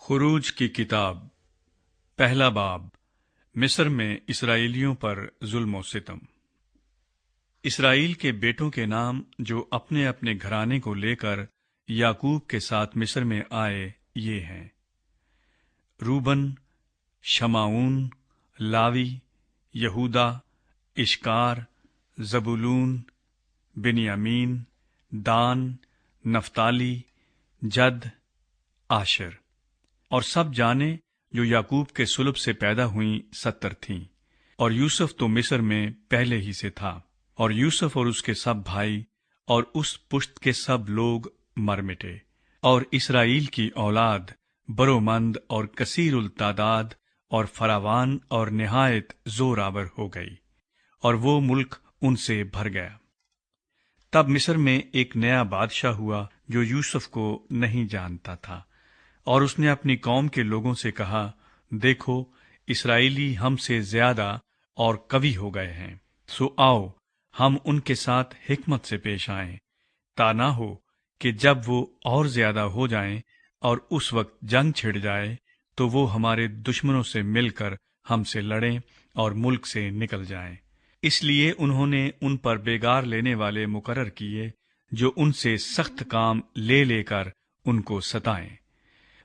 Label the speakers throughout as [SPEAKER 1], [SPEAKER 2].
[SPEAKER 1] خروج کی کتاب پہلا باب مصر میں اسرائیلیوں پر ظلم و ستم۔ اسرائیل کے بیٹوں کے نام جو اپنے اپنے گھرانے کو لے کر یعقوب کے ساتھ مصر میں آئے یہ ہیں: روبن، شمعون، لاوی، یہودا، اشکار، زبولون، بنیامین، دان، نفتالی، جد، آشر۔ اور سب جانیں جو یعقوب کے صلب سے پیدا ہوئیں 70 تھیں، اور یوسف تو مصر میں پہلے ہی سے تھا، اور یوسف اور اس کے سب بھائی اور اس پشت کے سب لوگ مر مٹے، اور اسرائیل کی اولاد برومند اور کثیر التعداد اور فراوان اور نہایت زور آور ہو گئی، اور وہ ملک ان سے بھر گیا۔ تب مصر میں ایک نیا بادشاہ ہوا جو یوسف کو نہیں جانتا تھا، اور اس نے اپنی قوم کے لوگوں سے کہا، دیکھو، اسرائیلی ہم سے زیادہ اور قوی ہو گئے ہیں، سو آؤ ہم ان کے ساتھ حکمت سے پیش آئیں، تا نہ ہو کہ جب وہ اور زیادہ ہو جائیں اور اس وقت جنگ چھڑ جائے تو وہ ہمارے دشمنوں سے مل کر ہم سے لڑیں اور ملک سے نکل جائیں۔ اس لیے انہوں نے ان پر بیگار لینے والے مقرر کیے جو ان سے سخت کام لے لے کر ان کو ستائیں۔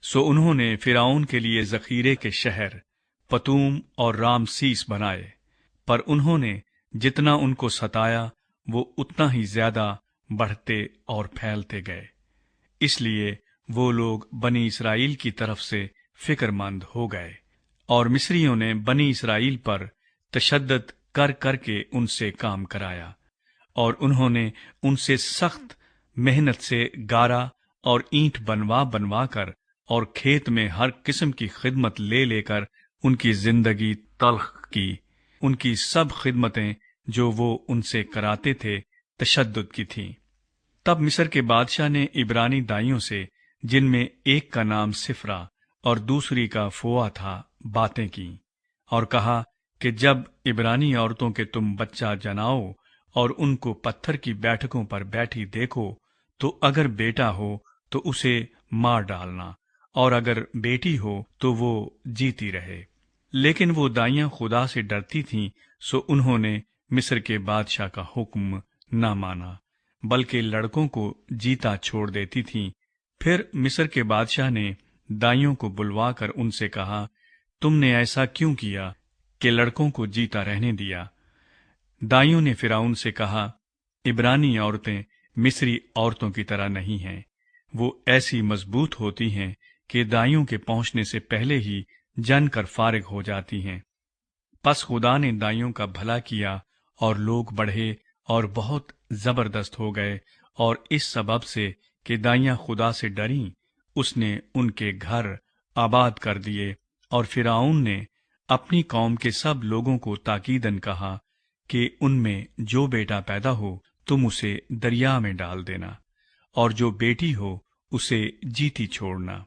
[SPEAKER 1] سو انہوں نے فرعون کے لیے ذخیرے کے شہر پتوم اور رامسیس بنائے، پر انہوں نے جتنا ان کو ستایا وہ اتنا ہی زیادہ بڑھتے اور پھیلتے گئے۔ اس لیے وہ لوگ بنی اسرائیل کی طرف سے فکر مند ہو گئے، اور مصریوں نے بنی اسرائیل پر تشدد کر کر کے ان سے کام کرایا، اور انہوں نے ان سے سخت محنت سے گارا اور اینٹ بنوا بنوا کر اور کھیت میں ہر قسم کی خدمت لے لے کر ان کی زندگی تلخ کی۔ ان کی سب خدمتیں جو وہ ان سے کراتے تھے تشدد کی تھیں۔ تب مصر کے بادشاہ نے عبرانی دائیوں سے، جن میں ایک کا نام سفرا اور دوسری کا فوا تھا، باتیں کیں، اور کہا کہ جب عبرانی عورتوں کے تم بچہ جناؤ اور ان کو پتھر کی بیٹھکوں پر بیٹھی دیکھو تو اگر بیٹا ہو تو اسے مار ڈالنا، اور اگر بیٹی ہو تو وہ جیتی رہے۔ لیکن وہ دائیاں خدا سے ڈرتی تھیں، سو انہوں نے مصر کے بادشاہ کا حکم نہ مانا، بلکہ لڑکوں کو جیتا چھوڑ دیتی تھیں۔ پھر مصر کے بادشاہ نے دائیوں کو بلوا کر ان سے کہا، تم نے ایسا کیوں کیا کہ لڑکوں کو جیتا رہنے دیا؟ دائیوں نے فرعون سے کہا، عبرانی عورتیں مصری عورتوں کی طرح نہیں ہیں، وہ ایسی مضبوط ہوتی ہیں کہ دائیوں کے پہنچنے سے پہلے ہی جن کر فارغ ہو جاتی ہیں۔ پس خدا نے دائیوں کا بھلا کیا، اور لوگ بڑھے اور بہت زبردست ہو گئے، اور اس سبب سے کہ دائیاں خدا سے ڈریں، اس نے ان کے گھر آباد کر دیے۔ اور فرعون نے اپنی قوم کے سب لوگوں کو تاکیداً کہا کہ ان میں جو بیٹا پیدا ہو تم اسے دریا میں ڈال دینا، اور جو بیٹی ہو اسے جیتی چھوڑنا۔